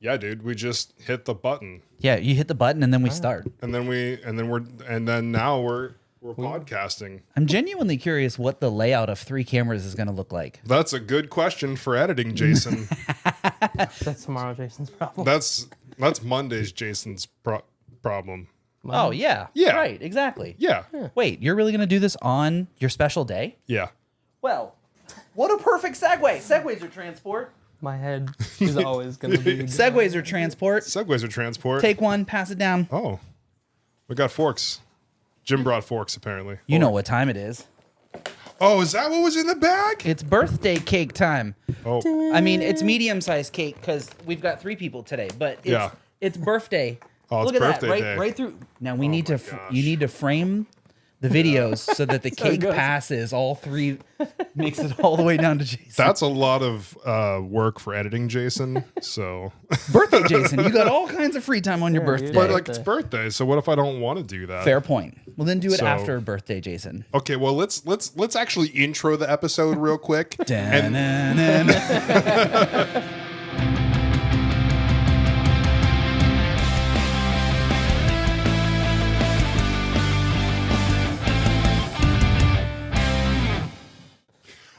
Yeah, dude. We just hit the button. Yeah, you hit the button and then we start. And then now we're podcasting. I'm genuinely curious what the layout of 3 cameras is going to look like. That's a good question for editing, Jason. That's tomorrow Jason's problem. That's Monday's Jason's problem. Oh, yeah. Yeah. Right, exactly. Yeah. Wait, you're really going to do this on your special day? Yeah. Well, what a perfect segue. Segways are transport. My head is always going to be... Segways are transport. Segways are transport. Take one, pass it down. Oh, we got forks. Jim brought forks, apparently. You know what time it is. Oh, is that what was in the bag? It's birthday cake time. Oh, I mean, it's medium-sized cake because we've got 3 people today, but it's birthday. Oh, it's Look at birthday that, day. right through. Now we need to. gosh. You need to frame the videos so that the cake good. passes all 3, makes it all the way down to Jason. that's a lot of work for editing, Jason. So, Birthday, Jason. You got all kinds of free time on your Yeah, birthday. you but do. like it's birthday. So what if I don't want to do that? Fair point. Well, then do it So- after birthday, Jason. Okay, well let's actually intro the episode real quick. Da-na-na-na.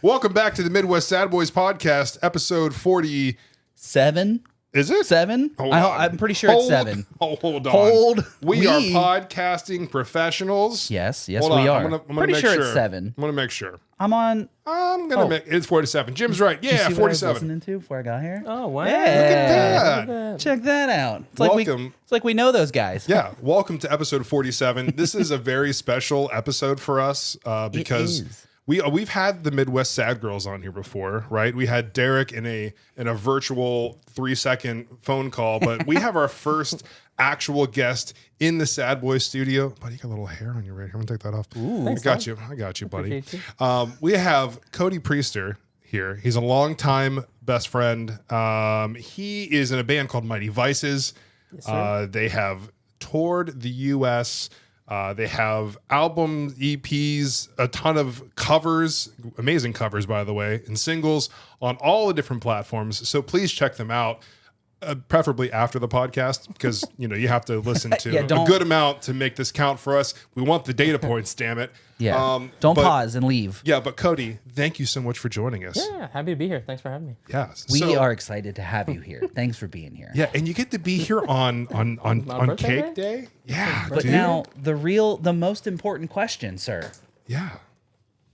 Welcome back to the Midwest Sadbois podcast, episode 40. 7? Is it 7? Hold on. I'm pretty sure it's 7. Hold on. Hold. We are podcasting professionals. Yes, Hold we on. are. I'm gonna Pretty make sure sure it's 7. I'm gonna make sure. I'm on. I'm gonna make it's 47. Jim's right. Did you Yeah, see what I was 47. listening to before I got here? Oh, wow. Yeah. That. Check that out. It's Welcome. like we know those guys. Yeah, welcome to episode 47. This is a very special episode for us because is. we've had the Midwest Sad Girls on here before, right? We had Derek in a virtual 3-second phone call, but we have our first actual guest in the Sadbois studio. Buddy, you got a little hair on your right here. I'm gonna take that off. Ooh, I got you, buddy. Appreciate We have Codie Priester here. He's a longtime best friend. He is in a band called Mighty Vices. sir. They have toured the U.S. They have album EPs, a ton of covers, amazing covers, by the way, and singles on all the different platforms. So please check them out, preferably after the podcast, because you have to listen to Yeah, a don't- good amount to make this count for us. We want the data points, damn it. Yeah. Don't but- pause and leave. Yeah, but Codie, thank you so much for joining us. Yeah, happy to be here. Thanks for having me. Yes, We so- are excited to have you here. Thanks for being here. Yeah, and you get to be here on birthday Cake Day. Yeah, But dude. now the most important question, sir. Yeah.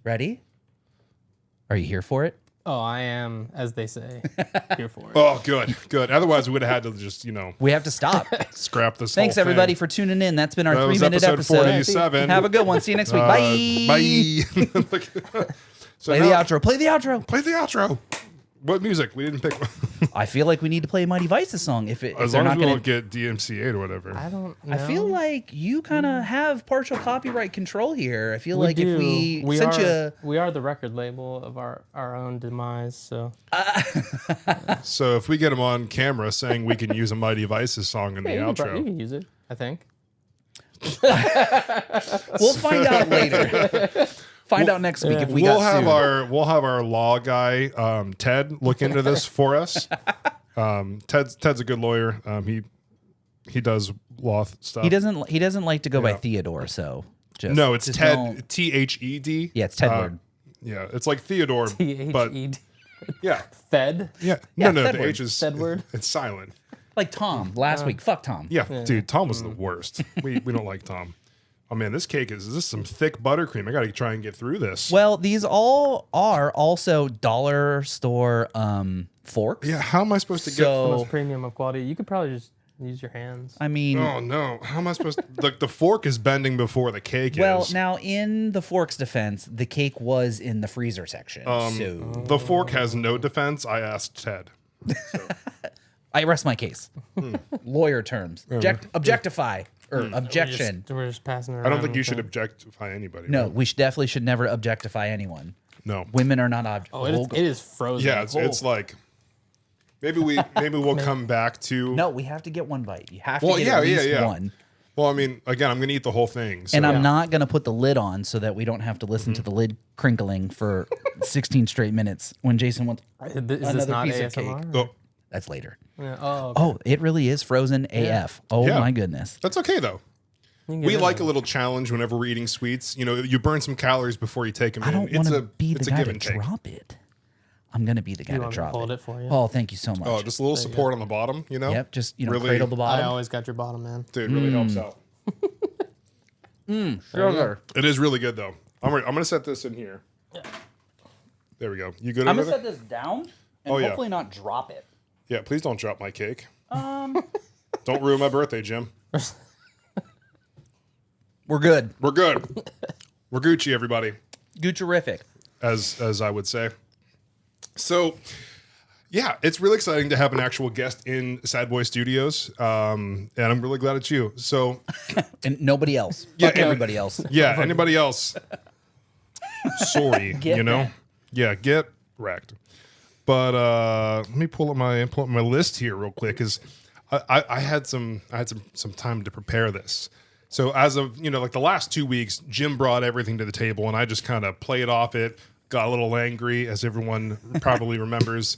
Ready? Are you here for it? Oh, I am, as they say, here for it. Oh, good. Otherwise, we would have had to just We have to stop. scrap this. Thanks whole everybody thing. for tuning in. That's been our That was 3-minute episode episode. 47. Have a good one. See you next week. Bye. Bye. So Play the now- outro. Play the outro. Play the outro. What music? We didn't pick. I feel like we need to play Mighty Vices song if As they're long as not we going don't to. get DMCA'd or whatever. I don't know. I feel like you kind of have partial copyright control here. I feel we like do. if we sent you. We are the record label of our own demise, so. So if we get him on camera saying we can use a Mighty Vices song in the Yeah, you outro, can use it, I think. We'll find out later. Find out next week if we we'll got have sued. we'll have our law guy Ted look into this for us. Ted's a good lawyer. He does law stuff. He doesn't like to go by Yeah. Theodore, so just No, it's just Ted. don't- Thed. Yeah, it's Tedward. Yeah, it's like Theodore, but T-H-E-D. yeah, Fed. yeah. Yeah, No, the Tedward. H is Tedward. It's silent. Like Tom last week. Fuck Tom. Yeah, dude, Tom was the worst. We don't like Tom. Oh man, this cake is this some thick buttercream. I got to try and get through this. Well, these all are also dollar store forks. Yeah, how am I supposed to get? The So most premium of quality. You could probably just use your hands. I mean, Oh no, how am I supposed to? Like the fork is bending before the cake well, is. now in the fork's defense, the cake was in the freezer section. So The fork has no defense. I asked Ted. I rest my case. Lawyer terms. Objectify or objection. We're just passing it around. I don't think you with should them. objectify anybody. No, right? we definitely should never objectify anyone. No. Women are not objects. Oh, it is frozen. Yeah, it's like maybe we'll come back to. No, we have to get one bite. You have to Well, get yeah, at least yeah. one. Well, I mean, again, I'm gonna eat the whole thing. So. And I'm not going to put the lid on so that we don't have to listen to the lid crinkling for 16 straight minutes when Jason wants Is this another not piece of ASMR? Oh, That's later. Yeah. Oh, okay. Oh, it really is frozen AF. Oh Yeah. my goodness. That's okay though. You can get We rid like of a it. little challenge whenever we're eating sweets. You know, you burn some calories before you take them I in. don't want to be the it's a guy give to and take. drop it. I'm gonna be the guy You to want me to drop hold it. it for you? Oh, thank you so much. Oh, just a little support on the bottom, you know? Yep, just Really- cradle the I bottom. always got your bottom, man. Dude, really helps out. Sugar. It is really good though. I'm gonna set this in here. There we go. You good I'm over gonna there? set this down and Oh, yeah. hopefully not drop it. Yeah, please don't drop my cake. Don't ruin my birthday, Jim. We're good. We're good. We're Gucci, everybody, Good terrific. as I would say. So, yeah, it's really exciting to have an actual guest in Sadbois Studios, and I'm really glad it's you. So, And nobody else. Yeah, Fuck and- everybody else. yeah, anybody else? Sorry, Get you know. wrecked. Yeah, get wrecked. But let me pull up my list here real quick, because I had some time to prepare this. So as of like the last 2 weeks, Jim brought everything to the table, and I just kind of played off it. Got a little angry, as everyone probably remembers.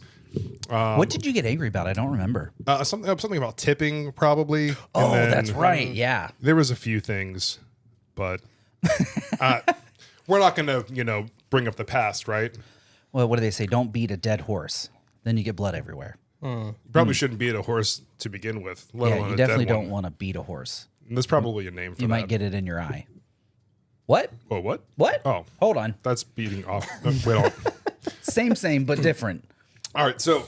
What did you get angry about? I don't remember. Something about tipping, probably. And Oh, then that's right. Yeah. There was a few things, but we're not going to bring up the past, right? Well, what do they say? Don't beat a dead horse. Then you get blood everywhere. You probably shouldn't beat a horse to begin with, let Yeah, alone you a definitely dead don't one. want to beat a horse. There's probably a name for You that. might get it in your eye. What? Oh, what? What? Oh, Hold on. that's beating off. Wait on. Same, but different. All right, so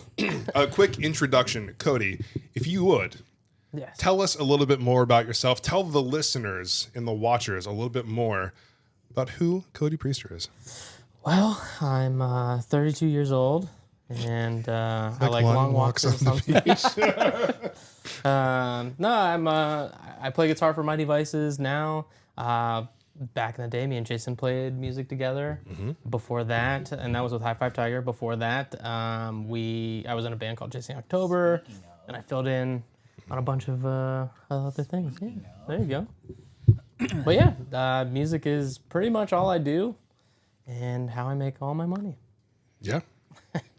a quick introduction, Cody. If you would Yes. tell us a little bit more about yourself. Tell the listeners and the watchers a little bit more about who Cody Priester is. Well, I'm 32 years old, and I like long walks on the beach. No, I play guitar for Mighty Vices now. Back in the day, me and Jason played music together. Before that, and that was with High Five Tiger. Before that, I was in a band called Chasing October, and I filled in on a bunch of other things. Yeah, there you go. But yeah, music is pretty much all I do, and how I make all my money. Yeah,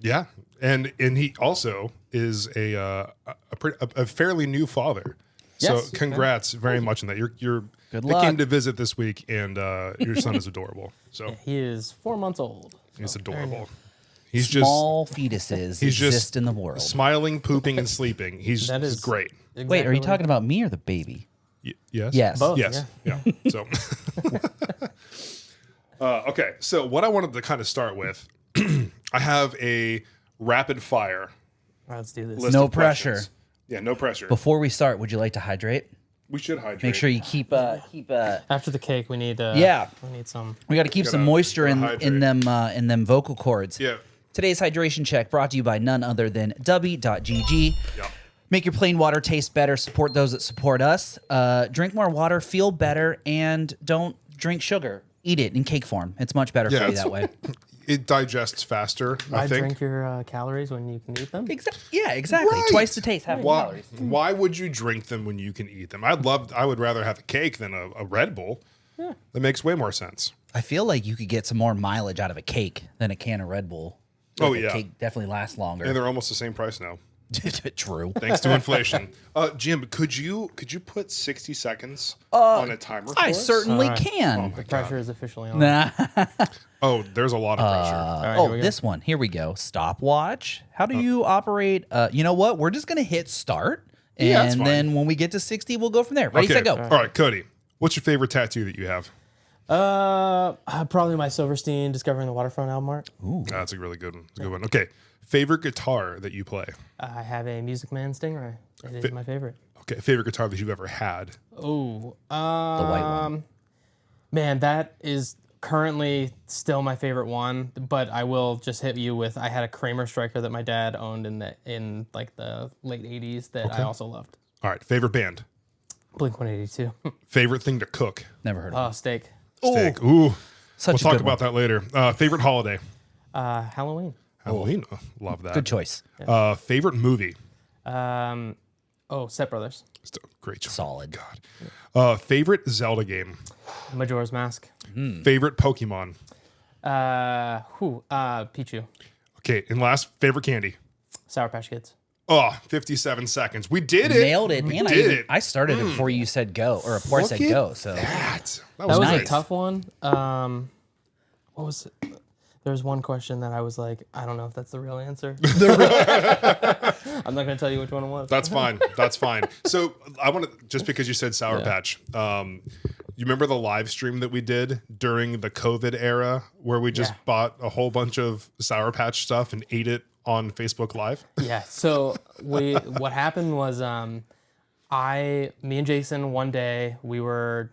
yeah, and he also is a fairly new father. Yes. So congrats very much on that. You're Good they luck. came to visit this week, and your son is adorable. So He is 4 months old. he's so adorable. He's just Small fetuses he's exist just in the world. smiling, pooping, and sleeping. He's That is great. Wait, are you talking about me or the baby? Yes. Yes. Both. Yes. Yeah. So, okay. So, what I wanted to kind of start with, I have a rapid fire All right, let's do this. list. No of questions. pressure. Yeah, no pressure. Before we start, would you like to hydrate? We should hydrate. Make sure you keep. After the cake, we need. Yeah. We need some. We got to keep some Gotta- moisture gotta in them vocal cords. Yeah. Today's hydration check brought to you by none other than W.GG. Yep. Make your plain water taste better. Support those that support us. Drink more water, feel better, and don't drink sugar. Eat it in cake form. It's much better Yeah, for you it's- that way. It digests faster, I Why think. drink your calories when you can eat them? Yeah, exactly. Right. Twice the taste, half the Why, calories. why would you drink them when you can eat them? I would rather have a cake than a Red Bull. Yeah. That makes way more sense. I feel like you could get some more mileage out of a cake than a can of Red Bull. Oh, Like, a yeah. cake definitely lasts longer. And they're almost the same price now. True. Thanks to inflation. Jim, could you put 60 seconds on a timer for I us? certainly All right. can. The pressure is officially on. Nah. Oh, there's a lot of pressure. All right, here Oh, we go. this one. Here we go. Stopwatch. How do you operate? You know what? We're just going to hit start. And Yeah, that's fine. then when we get to 60, we'll go from there. Ready, set, go. All right, Cody. What's your favorite tattoo that you have? Probably my Silverstein Discovering the Waterfront album art. That's a really good one. It's a good one. Okay. Favorite guitar that you play? I have a Music Man Stingray. It is my favorite. Okay. Favorite guitar that you've ever had? Oh, The white one. man, that is currently still my favorite one. But I will just hit you with I had a Kramer Striker that my dad owned in like the late '80s that I also loved. All right. Favorite band? Blink-182. Favorite thing to cook? Never heard of it. Steak. Steak. Ooh. Such We'll a talk good about that later. Favorite holiday? Halloween. Halloween. Oh, love that. Good choice. Favorite movie? Step Brothers. Great choice. Solid. God. Favorite Zelda game? Majora's Mask. Favorite Pokemon? Pichu. Okay. And last, favorite candy? Sour Patch Kids. Oh, 57 seconds. We did it. Nailed it. We And did it. I started it before you said go, or before I said Look go. at So that That was nice. a tough one. What was it? There was one question that I was like, I don't know if that's the real answer. I'm not going to tell you which one it was. That's fine. That's fine. So I want to, just because you said Sour Patch, you remember the live stream that we did during the COVID era where we just bought a whole bunch of Sour Patch stuff and ate it on Facebook Live? Yeah. So what happened was, me and Jason, one day we were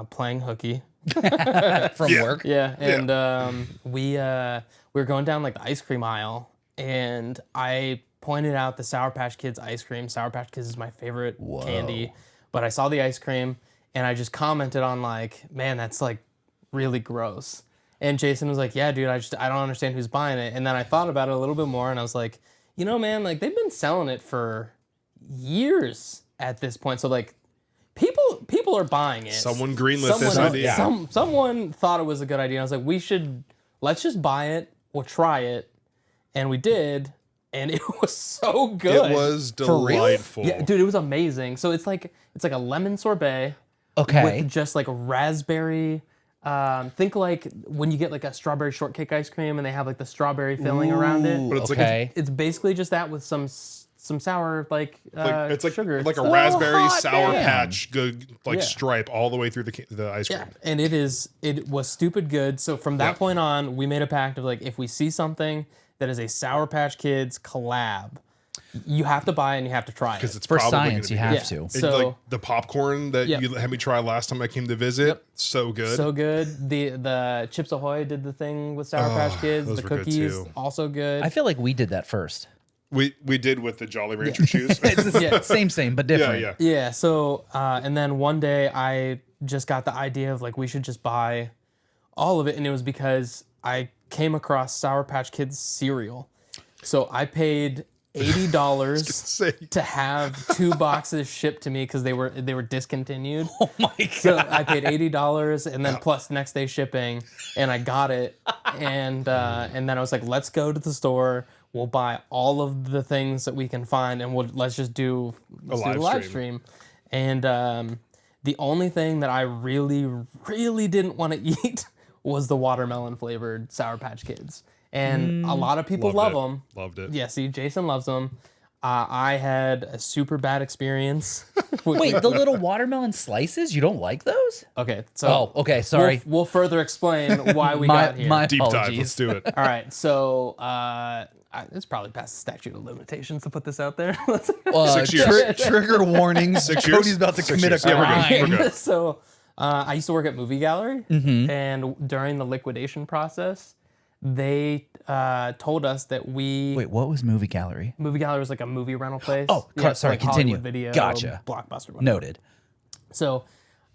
playing hooky. from work. Yeah, and we were going down like the ice cream aisle, and I pointed out the Sour Patch Kids ice cream. Sour Patch Kids is my favorite candy, but I saw the ice cream, and I just commented on like, man, that's like really gross. And Jason was like, yeah, dude, I don't understand who's buying it. And then I thought about it a little bit more, and I was like, you know, man, like they've been selling it for years at this point, so like. People are buying it. Someone greenlit this idea. Someone thought it was a good idea. I was like, let's just buy it. We'll try it. And we did. And it was so good. It was delightful. Yeah, dude, it was amazing. So it's like a lemon sorbet. Okay. With just like raspberry. Think like when you get like a strawberry shortcake ice cream and they have like the strawberry filling around it. But it's Okay. It's basically just that with some sour it's like sugar. like a raspberry hot Sour damn. Patch good Yeah. stripe all the way through the ice cream. Yeah, and it was stupid good. So from that point on, we made a pact of like, if we see something that is a Sour Patch Kids collab, you have to buy it and you have to try it. Because it's For probably science, gonna you be have Yeah. to. good. So- Like the popcorn that Yep. you had me try last time I came to visit, Yep. so good. So good. The Chips Ahoy did the thing with Sour Patch Kids. those The were good cookies too. also good. I feel like we did that first. We did with the Jolly Rancher shoes. Yeah. Same, but yeah, different. yeah. Yeah. So and then one day I just got the idea of like we should just buy all of it, and it was because I came across Sour Patch Kids cereal. So I paid $80 Say, to have 2 boxes shipped to me because they were discontinued. Oh my god. So I paid $80 and then plus next day shipping, and I got it. And then I was like, let's go to the store. We'll buy all of the things that we can find, and let's just do the live stream. And the only thing that I really, really didn't want to eat was the watermelon flavored Sour Patch Kids. And a lot of people love them. Loved it. Yeah, see, Jason loves them. I had a super bad experience. Wait, the little watermelon slices? You don't like those? Okay, so Oh, okay. Sorry. We'll further explain why we my got here. my Deep dive. apologies. Let's do it. All right, so it's probably past the statute of limitations to put this out there. 6 years. Trigger warnings. 6 years? Cody's about to 6 commit years. a Yeah, we're crime. good. We're good. So I used to work at Movie Gallery, and during the liquidation process, they told us that Wait, what was Movie Gallery? Movie Gallery was like a movie rental place. Oh, sorry, continue. Hollywood Video, Gotcha. Blockbuster. Whatever. Noted. So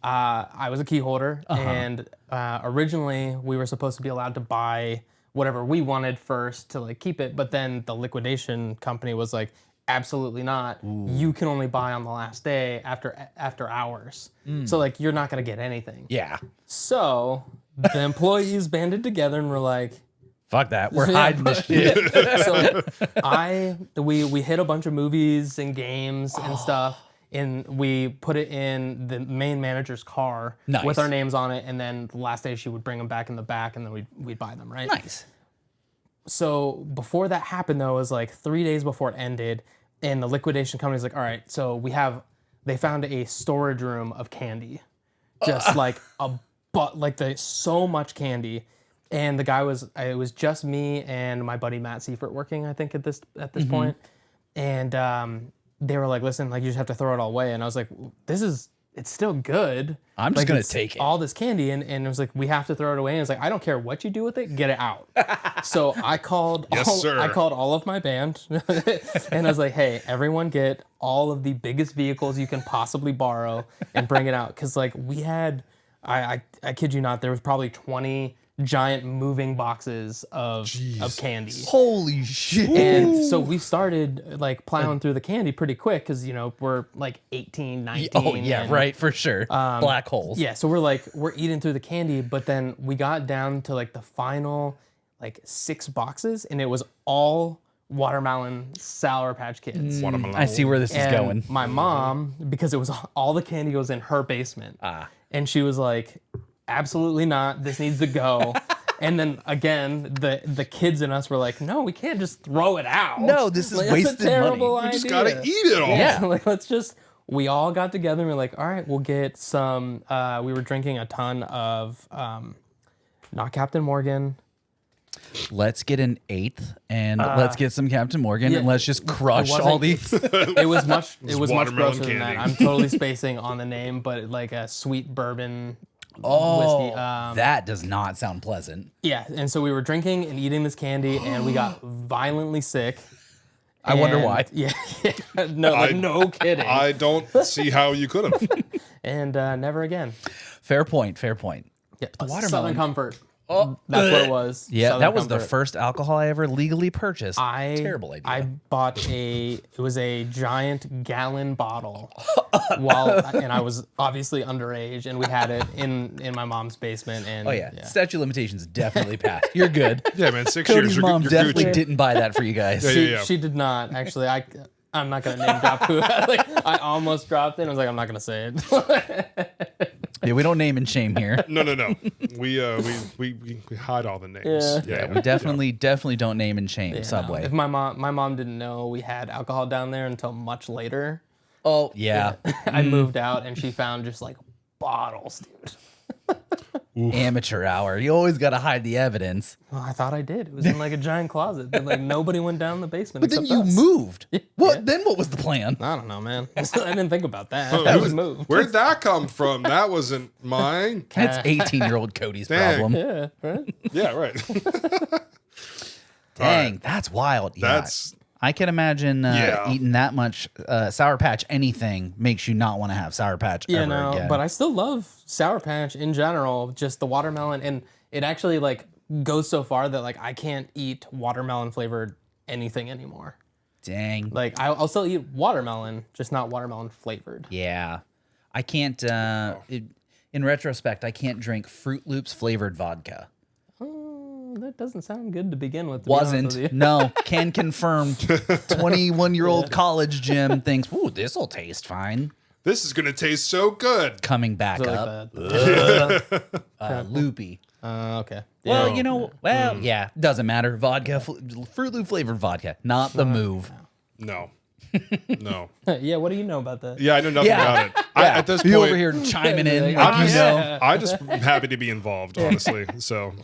I was a key holder, and originally we were supposed to be allowed to buy whatever we wanted first to like keep it, but then the liquidation company was like, absolutely not. You can only buy on the last day after hours. So like you're not gonna get anything. Yeah. So the employees banded together and were like, Fuck that. We're hiding this shit. So we hit a bunch of movies and games and stuff, and we put it in the main manager's car Nice. with our names on it, and then the last day she would bring them back in the back, and then we'd buy them, right? Nice. So before that happened, though, it was like 3 days before it ended, and the liquidation company's like, all right, so they found a storage room of candy, just like so much candy. And the guy it was just me and my buddy Matt Seifert working, I think, at this point. And they were like, listen, like you just have to throw it all away. And I was like, it's still good. I'm just Like, gonna it's take it. all this candy, and it was like, we have to throw it away. And it's like, I don't care what you do with it, get it out. So I called sir. I called all of my band and I was like, hey, everyone get all of the biggest vehicles you can possibly borrow and bring it out. Cause like we had I kid you not, there was probably 20 giant moving boxes of candy. Holy shit. And so we started like plowing through the candy pretty quick because, we're like 18, 19. Oh, yeah, and- right, for sure. Black holes. Yeah, so we're eating through the candy, but then we got down to like the final like 6 boxes, and it was all watermelon Sour Patch Kids. Watermelon. I see where this is And going. my mom, because it was all the candy goes in her basement, and she was like, "Absolutely not! This needs to go." And then again, the kids in us were like, "No, we can't just throw it out. No, this is like, wasted that's a terrible money. idea. You just gotta eat it all. Yeah. Like, let's just." We all got together and we're like, "All right, we'll get some." We were drinking a ton of, not Captain Morgan. Let's get an eighth and let's get some Captain Morgan and let's just crush all these. It was much much watermelon grosser than that. candy. I'm totally spacing on the name, but like a sweet bourbon whiskey. That does not sound pleasant. Yeah, and so we were drinking and eating this candy, and we got violently sick. I wonder And- why. Yeah, no, like, no kidding. I don't see how you could have. And never again. Fair point. Fair point. Yeah, watermelon. Southern Comfort. Oh, that's what it was. Yeah, Southern that was the Comfort. first alcohol I ever legally purchased. Terrible idea. I bought it was a giant gallon bottle and I was obviously underage, and we had it in my mom's basement. And oh yeah. Statute of limitations definitely passed. You're good. Yeah, man, 6 Cody's years. You're, mom you're definitely Gucci. didn't buy that for you guys. Yeah. She did not actually. I'm not gonna name drop who. I almost dropped it. I was like, I'm not gonna say it. Yeah, we don't name and shame here. No. We hide all the names. Yeah. We definitely don't name and shame Subway. If my mom didn't know we had alcohol down there until much later. Oh yeah. I moved out and she found just like bottles, dude. Amateur hour. You always got to hide the evidence. Well, I thought I did. It was in like a giant closet. But like nobody went down the basement. But then except you us. moved. What? Then what was the plan? I don't know, man. I didn't think about that. I just moved. Where'd that come from? That wasn't mine. That's 18-year-old Cody's Dang. problem. Yeah, right. Yeah, right. Dang, that's wild. Yeah, That's I can imagine Yeah. eating that much Sour Patch. Anything makes you not want to have Sour Patch Yeah, ever no, again. but I still love Sour Patch in general. Just the watermelon, and it actually like goes so far that like I can't eat watermelon flavored anything anymore. Dang. Like I'll still eat watermelon, just not watermelon flavored. Yeah. I can't, in retrospect, I can't drink Fruit Loops flavored vodka. That doesn't sound good to begin with. To be honest with Wasn't. you. No, can confirm. 21-year-old college Jim thinks, ooh, this'll taste fine. this is gonna taste so good. Coming back Really up. bad. Loopy. Okay. Well, you know, yeah, doesn't matter. Vodka, Fruit Loop flavored vodka, not the move. No. Yeah. What do you know about that? Yeah, I know nothing Yeah. about it. At this You point, over here chiming in Like, like you know. yeah. I just am happy to be involved, honestly. So,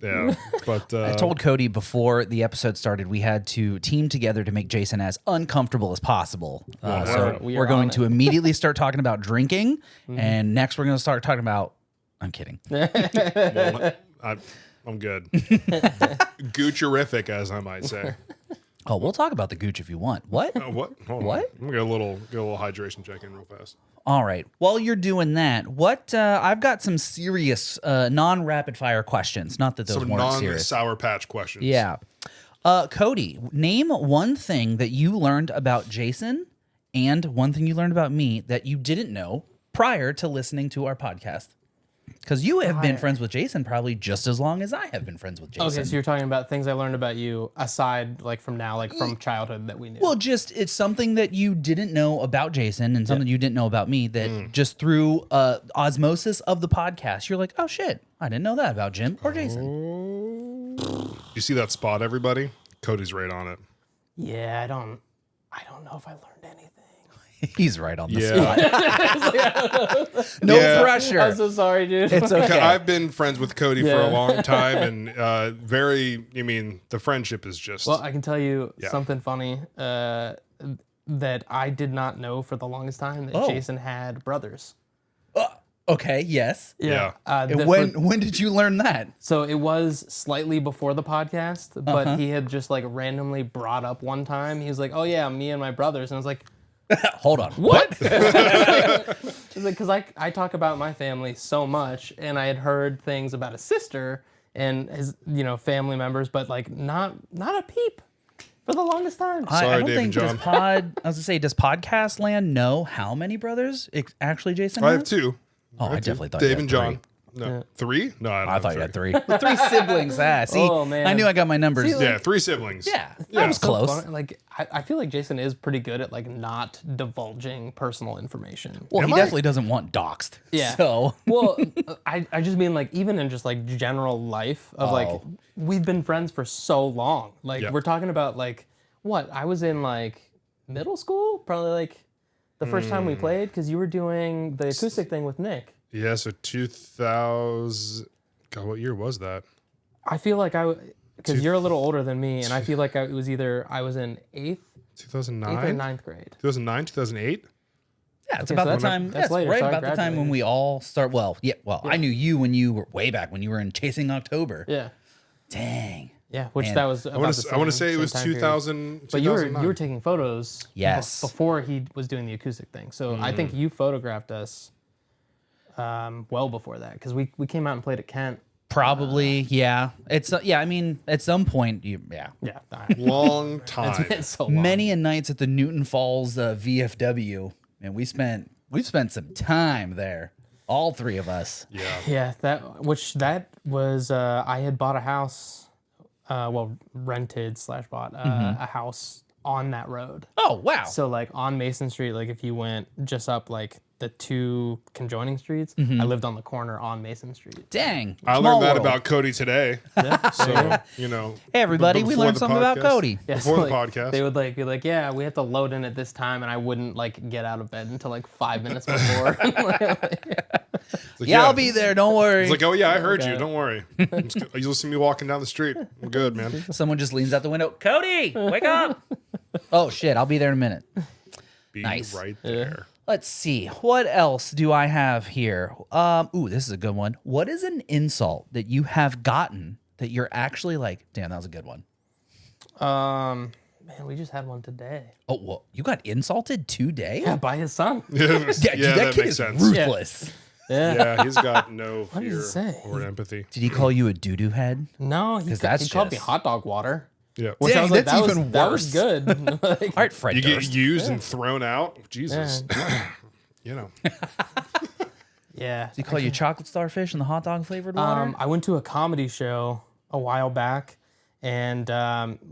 yeah. But I told Cody before the episode started we had to team together to make Jason as uncomfortable as possible. So we we're are going on to immediately start talking about drinking, and next we're going to start talking about. I'm kidding. well, I'm good. Goocherific, as I might say. Oh, we'll talk about the gooch if you want. What? What? Hold What? On. I'm gonna get a little hydration check in real fast. All right. While you're doing that, what? I've got some serious non-rapid fire questions. Not that those Some weren't serious. non-Sour Patch questions. Yeah. Cody, name one thing that you learned about Jason and one thing you learned about me that you didn't know prior to listening to our podcast. Because you have been friends with Jason probably just as long as I have been friends with Jason. Okay, so you're talking about things I learned about you aside, like from now, like from childhood that we knew. Well, just it's something that you didn't know about Jason and something you didn't know about me that just through osmosis of the podcast, you're like, oh shit, I didn't know that about Jim or Jason. You see that spot, everybody? Cody's right on it. Yeah, I don't know if I learned anything. He's right on the Yeah. spot. No Yeah. pressure. I'm so sorry, dude. It's okay. I've been friends with Cody for Yeah. a long time, and the friendship is just. Well, I can tell you Yeah. something funny that I did not know for the longest time that Oh. Jason had brothers. Okay, yes. Yeah. And when did you learn that? So it was slightly before the podcast, but he had just like randomly brought up one time. He was like, "Oh yeah, me and my brothers," and I was like, Hold on. What? because I talk about my family so much, and I had heard things about his sister and his family members, but like not a peep for the longest time. I Sorry, don't Dave and think John. I was gonna say, does Podcast Land know how many brothers actually Jason I has? have two. Oh, I definitely thought Dave you had and John. No, 3? No, I don't I have thought you had 3. 3. 3 siblings. See, Oh, man. I knew I got my numbers. See, Yeah, 3 siblings. yeah, Yeah. that was So close. fun. Like I feel like Jason is pretty good at like not divulging personal information. Well, Am he I? definitely doesn't want doxed. Yeah. So Well, I just mean like even in just like general life of like Oh. we've been friends for so long. Like Yeah. we're talking about like what I was in like middle school, probably like the first time we played because you were doing the acoustic thing with Nick. Yeah, so 2000. God, what year was that? I feel like because you're a little older than me, and I feel like it was either I was in eighth or 2009? ninth grade. 2009, 2008? yeah, it's Okay, about so the that's- time. that's That's later, right so I about the time when graduated. we all start. Well, I knew you when you were way back when you were in Chasing October. Yeah, Dang. yeah. Which Man. that was. I want to say it was 2000. 2000. But you 2009. were taking photos. Yes. Before he was doing the acoustic thing, so I think you photographed us. Well before that, because we came out and played at Kent. Probably, yeah. It's yeah. I mean, at some point, yeah. Yeah, long it's time. been so long. Many a nights at the Newton Falls VFW, and we spent some time there. All 3 of us. Yeah. Yeah, that was I had bought a house, rented / bought a house on that road. Oh wow. So like on Mason Street, like if you went just up like the 2 conjoining streets, I lived on the corner on Mason Street. Dang. I Small learned that world. about Codie today. So, you know. Hey everybody, we before learned the something about podcast. Codie. Yeah, Before so, the like, podcast. they would like be like, yeah, we have to load in at this time, and I wouldn't like get out of bed until like 5 minutes before. It's like, Yeah, I'll be there. Don't worry. It's like, oh yeah, I heard Okay. you. Don't worry. You'll see me walking down the street. I'm good, man. Someone just leans out the window. Codie, wake up. Oh shit, I'll be there in a minute. Be Nice. right there. Let's see. What else do I have here? Ooh, this is a good one. What is an insult that you have gotten that you're actually like, damn, that was a good one? Man, we just had one today. Oh, well, you got insulted today? Yeah, by his son. Yeah, dude, that that kid makes is sense. ruthless. Yeah. Yeah, he's got no did he fear say? or empathy. Did he call you a doo-doo head? No, he, 'Cause that's he called me just- hot dog water. Yeah. Which I Dang, was like, that's that even that worse. was good. Like, All right, Fred You get Durst. used and thrown out. Jesus. You know. yeah. Did he call you chocolate starfish and the hot dog flavored water? I went to a comedy show a while back, and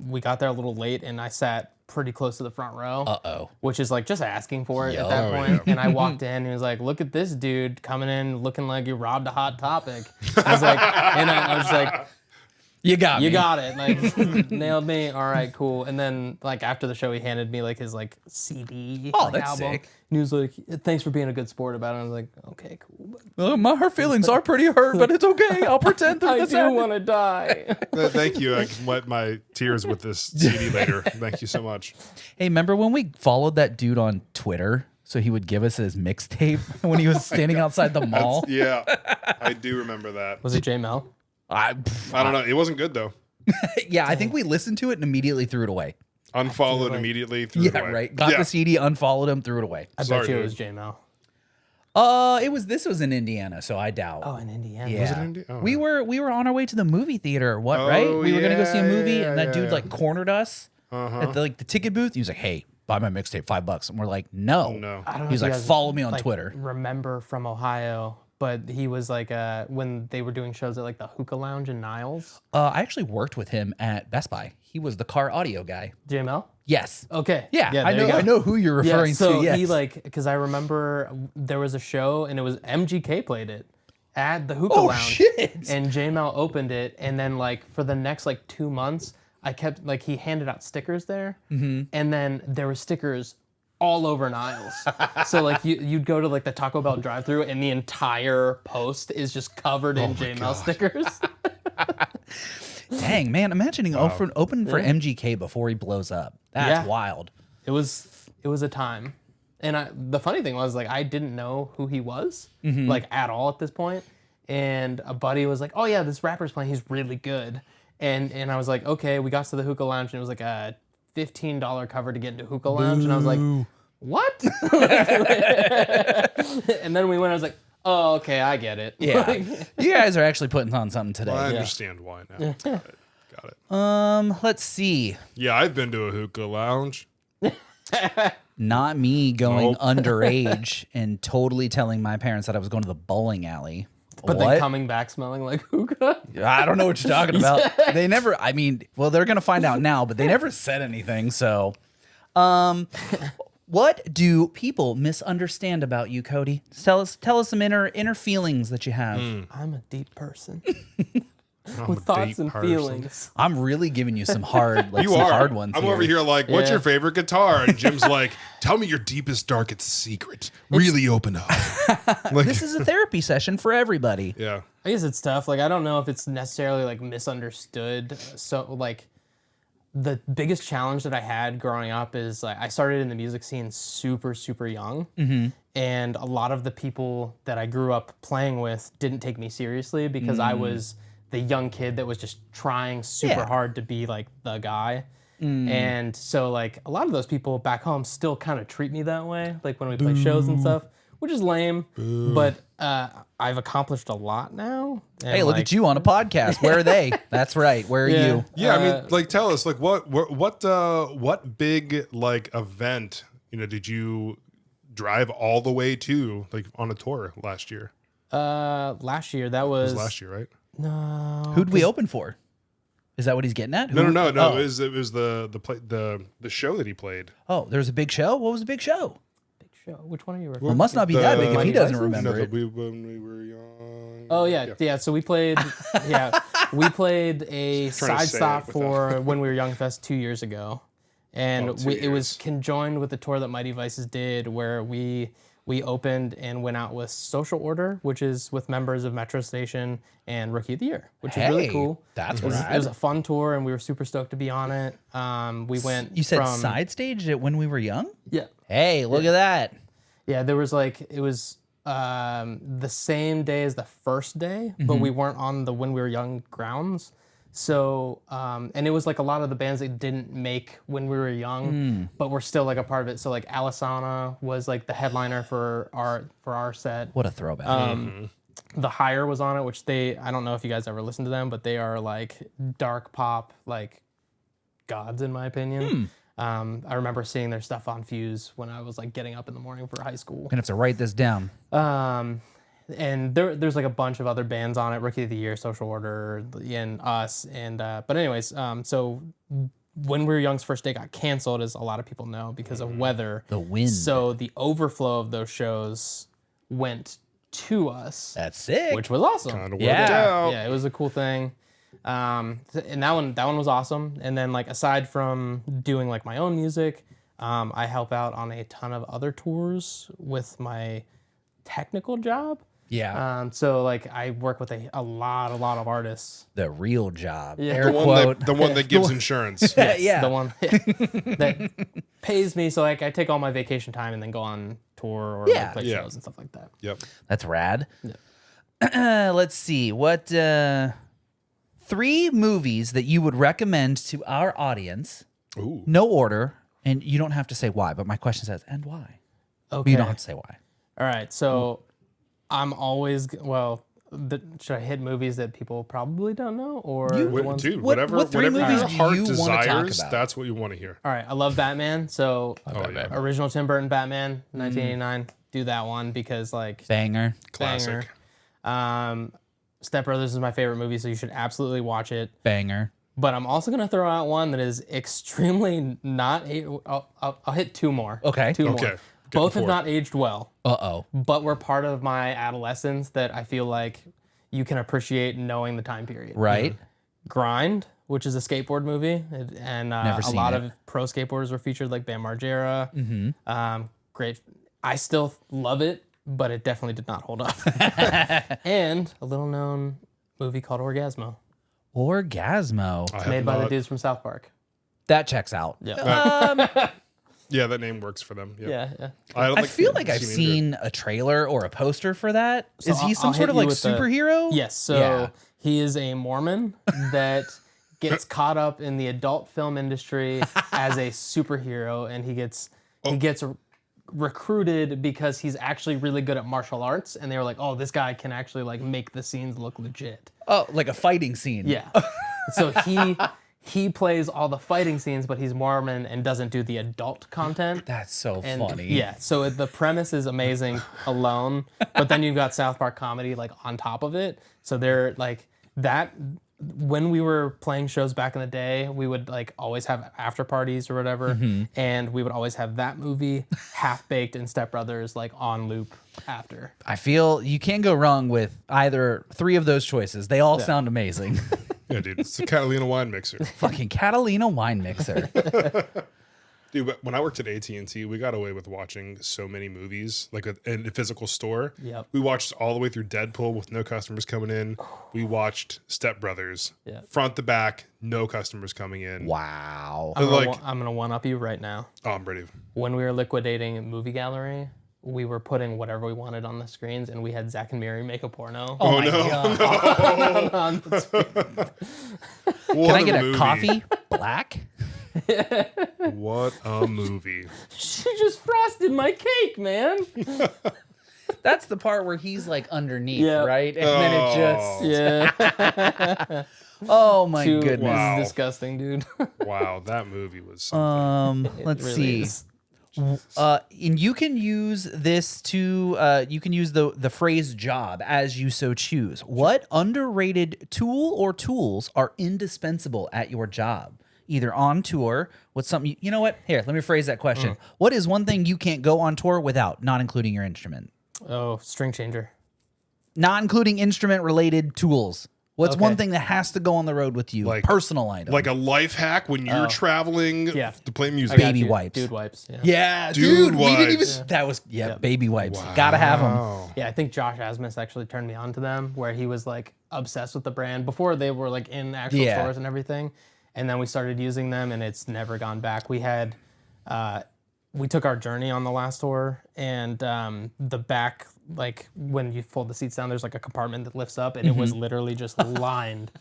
we got there a little late, and I sat pretty close to the front row. Uh-oh. Which is like just asking for it Yo. at that Oh, point. yeah. And I walked in and he was like, look at this dude coming in looking like you robbed a Hot Topic. I was like, and I was like, You got me. you got it. Like, nailed me. All right, cool. And then like after the show, he handed me like his like CD Oh, like, that's album. sick. And he was like, thanks for being a good sport about it. I was like, okay, cool. Her feelings are pretty hurt, but it's okay. I'll pretend that I this do happened. want to die. Thank you. I can wet my tears with this CD later. Thank you so much. Hey, remember when we followed that dude on Twitter so he would give us his mixtape when he was standing outside the mall? Yeah, I do remember that. Was it J Mel? I don't know. It wasn't good though. Yeah, I think we listened to it and immediately threw it away. Unfollowed like- immediately. Threw it Yeah, away. right. Got Yeah. the CD, unfollowed him, threw it away. I Sorry, bet you it dude. was J Mel. This was in Indiana, so I doubt. Oh, in Indiana. Yeah. Was it Indi- oh. we were on our way to the movie theater. What, Oh, right? We were gonna go see a yeah, movie, yeah, and that yeah, dude yeah. like cornered us at the ticket booth. He was like, "Hey, buy my mixtape, $5." And we're like, "No." No. I don't know He was if you like, guys, "Follow me on like, Twitter." Remember from Ohio, but he was like when they were doing shows at like the Hookah Lounge in Niles. I actually worked with him at Best Buy. He was the car audio guy. JML. Yes. Okay. Yeah, there I you know. go. I know who you're referring yeah, so to. Yes. he like because I remember there was a show and it was MGK played it at the Hookah Oh, Lounge. shit. And JML opened it, and then like for the next like 2 months, I kept like he handed out stickers there, and then there were stickers all over Niles. So like you'd go to like the Taco Bell drive-thru, and the entire post is just covered in JML stickers. Dang, man! Imagining open for MGK before he blows up. That's Yeah. wild. It was a time, and the funny thing was like I didn't know who he was like at all at this point, and a buddy was like, "Oh yeah, this rapper's playing. He's really good," and I was like, "Okay." We got to the Hookah Lounge, and it was like a $15 cover to get into Hookah Lounge, and I was like, "What?" And then we went. I was like, "Oh, okay, I get it." Yeah, you guys are actually putting on something today. I understand why now. Got it. Let's see. Yeah, I've been to a hookah lounge. Not me going Nope. underage and totally telling my parents that I was going to the bowling alley. But What? then coming back smelling like hookah. I don't know what you're talking about. They never, I mean, well, they're going to find out now, but they never said anything. So, what do people misunderstand about you, Cody? Tell us some inner feelings that you have. I'm a deep person I'm with a thoughts deep and person. feelings. I'm really giving you some hard, like You some are. hard ones. I'm here. over here like, what's Yeah. your favorite guitar? And Jim's like, tell me your deepest, darkest secret. Really open up. Like, This is a therapy session for everybody. yeah. I guess it's tough. Like, I don't know if it's necessarily like misunderstood. So like the biggest challenge that I had growing up is like I started in the music scene super, super young. And a lot of the people that I grew up playing with didn't take me seriously because I was the young kid that was just trying super Yeah. hard to be like the guy. And so like a lot of those people back home still kind of treat me that way, like when we play shows and stuff, which is lame. But I've accomplished a lot now. And Hey, look like, at you on a podcast. Where are they? That's right. Where are Yeah. you? Yeah, I mean, like, tell us, like, what big like event, did you drive all the way to, like, on a tour last year? last year that It was, was last year, right? no. Who'd we open for? Is that what he's getting at? No. Who- Oh. It was the show that he played. Oh, there's a big show. What was the big show? Big show. Which one are you referring Well, it must not be that big if he Mighty doesn't Devices? remember it. When we were young. Oh yeah. So we played. We played a trying to side say stop it for When We Were Young Fest 2 years ago, and Oh, 2 it was years. conjoined with the tour that Mighty Vices did, where we opened and went out with Social Order, which is with members of Metro Station and Rookie of the Year, which is really Hey, cool. that's It was rad. a fun tour, and we were super stoked to be on it. We went. You said from, side stage at When We Were Young? Yeah. Hey, look at that. Yeah, there was like it was the same day as the first day, but we weren't on the When We Were Young grounds. So and it was like a lot of the bands that didn't make When We Were Young, but were still like a part of it. So like Alisana was like the headliner for our set. What a throwback. The Hire was on it, which I don't know if you guys ever listened to them, but they are like dark pop like gods in my opinion. I remember seeing their stuff on Fuse when I was like getting up in the morning for high school. Gonna have to write this down. And there's like a bunch of other bands on it, Rookie of the Year, Social Order, and us. And but anyways, so When We Were Young's first day got canceled, as a lot of people know, because of weather. The wind. So the overflow of those shows went to us, That's sick. which was awesome. Kind of worked Yeah. out. Yeah, it was a cool thing. And that one was awesome. And then like aside from doing like my own music, I help out on a ton of other tours with my technical job. yeah. So like I work with a lot of artists. The real job. Yeah. Air The one quote. that, the one that gives insurance. Yeah. The one that pays me, so like I take all my vacation time and then go on tour or Yeah. like play Yeah. shows and stuff like that. Yep. That's rad. Let's see. What 3 movies that you would recommend to our audience? Ooh. No order, and you don't have to say why, but my question says, and why? Okay. You don't have to say why. All right. So I'm always should I hit movies that people probably don't know or the ones? Dude, what whatever 3 your movies do heart you wanna talk desires, about? that's what you want to hear. All right, I love Batman. So yeah. original Tim Burton Batman, 1989. Do that one because like Banger. Classic. banger. Step Brothers is my favorite movie, so you should absolutely watch it. Banger. But I'm also gonna throw out one that is extremely not. I'll hit 2 more. Okay. 2 Okay. more. Both have not aged well, Uh-oh. but were part of my adolescence that I feel like you can appreciate knowing the time period. Right? Grind, which is a skateboard movie, and Never a seen lot it. of pro skateboarders were featured, like Bam Margera. Great. I still love it, but it definitely did not hold up. And a little known movie called Orgasmo, Orgasmo. I have made by the not- dudes from South Park. That checks out. Yeah. Yeah, that name works for them. Yep. Yeah. don't I think feel like I've either. seen a trailer or a poster for that. So Is he I'll some hit sort of you like with the- superhero? Yes. So Yeah. he is a Mormon that gets caught up in the adult film industry as a superhero, and he gets recruited because he's actually really good at martial arts, and they were like, "Oh, this guy can actually like make the scenes look legit." Oh, like a fighting scene. Yeah. So he plays all the fighting scenes, but he's Mormon and doesn't do the adult content. That's so And funny. yeah, so the premise is amazing alone, but then you've got South Park comedy like on top of it. So they're like that. When we were playing shows back in the day, we would like always have after parties or whatever, and we would always have that movie, Half Baked, and Step Brothers like on loop after. I feel you can't go wrong with either 3 of those choices. They all sound amazing. Yeah, dude, it's the Catalina wine mixer. Fucking Catalina wine mixer. Dude, but when I worked at AT&T, we got away with watching so many movies, like in a physical store. Yep. We watched all the way through Deadpool with no customers coming in. We watched Step Brothers, front to back, no customers coming in. Wow. I'm gonna one up you right now. Oh, I'm ready. When we were liquidating a movie gallery, we were putting whatever we wanted on the screens, and we had Zach and Miri make a porno. Oh my God. on the screen. Can I get a coffee? Black? What a movie. She just frosted my cake, man. That's the part where he's like underneath, Yeah. right? And then it just... Yeah. Oh my Dude, goodness. Wow. This is disgusting, dude. Wow, that movie was something. Let's really see. is. And you can use this to you can use the phrase job as you so choose. What underrated tool or tools are indispensable at your job? Either on tour, what's something you know what? Here, let me phrase that question. What is one thing you can't go on tour without, not including your instrument? Oh, string changer. Not including instrument related tools. What's one thing that has to go on the road with you? Like- Personal item. Like a life hack when you're traveling Yeah. to play music. Baby Got you. wipes. Dude wipes. Yeah. yeah, Dude dude, we didn't even wipes. that was baby wipes. Gotta have them. Oh. Yeah, I think Josh Asmus actually turned me on to them, where he was like obsessed with the brand before they were like in actual Yeah. stores and everything. And then we started using them, and it's never gone back. We had, we took our Journey on the last tour, and the back, like when you fold the seats down, there's like a compartment that lifts up, and it was literally just lined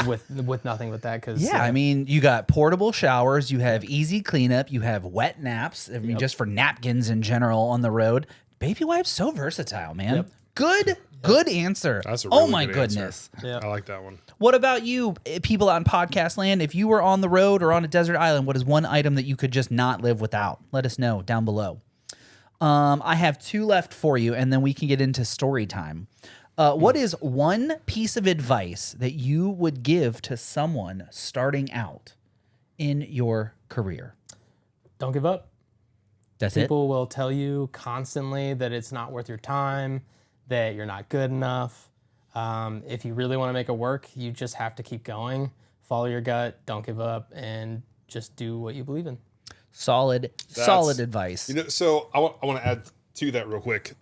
with nothing but that. Cause Yeah, I mean, you got portable showers, you have easy cleanup, you have wet naps. I mean, just for napkins in general on the road. Baby wipes, so versatile, man. Good answer. That's a oh really my good answer. goodness. Yeah. I like that one. What about you, people out in podcast land? If you were on the road or on a desert island, what is one item that you could just not live without? Let us know down below. I have 2 left for you, and then we can get into story time. What is one piece of advice that you would give to someone starting out in your career? Don't give up. That's People will tell you constantly that it's not worth your time, that you're not good enough. If you really want to make it work, you just have to keep going, follow your gut, don't give up, and just do what you believe in. Solid advice. You know, so I want to add to that real quick.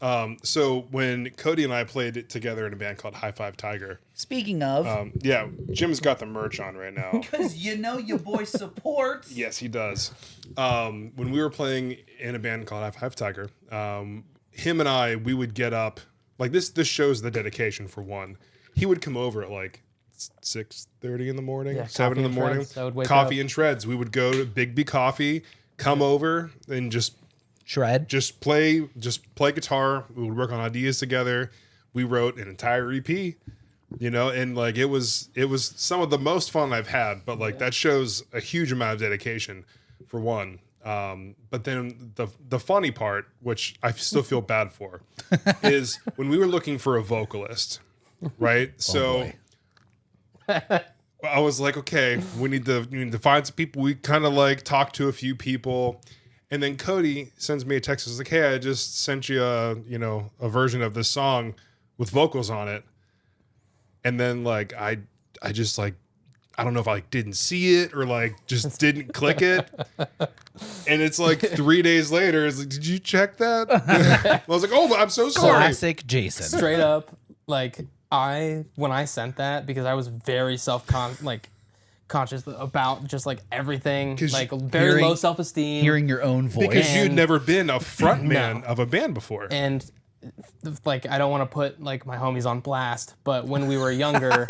So when Codie and I played together in a band called High Five Tiger, Speaking of, yeah, Jim's got the merch on right now. because you know your boy supports. Yes, he does. When we were playing in a band called High Five Tiger, him and I, we would get up like this. This shows the dedication for one. He would come over at like 6:30 in the morning, Yeah, 7 in the coffee and morning. shreds. I would wake Coffee up. and shreds. We would go to Big B Coffee, come over and just play guitar. We would work on ideas together. We wrote an entire EP, you know, and like it was some of the most fun I've had. But like that shows a huge amount of dedication, for one. But then the funny part, which I still feel bad for, is when we were looking for a vocalist, right? So I was like, okay, we need to find some people. We kind of like talked to a few people, and then Codie sends me a text. He's like, hey, I just sent you a version of this song with vocals on it. And then like I just like, I don't know if I like didn't see it or like just didn't click it. And it's like 3 days later, it's like, did you check that? I was like, oh, I'm so sorry. Classic Jason. Straight up, like when I sent that, because I was very conscious about just like everything, 'Cause like very low self-esteem. Hearing your own voice. Because you'd And- never been a frontman No. of a band before. And like, I don't want to put like my homies on blast, but when we were younger,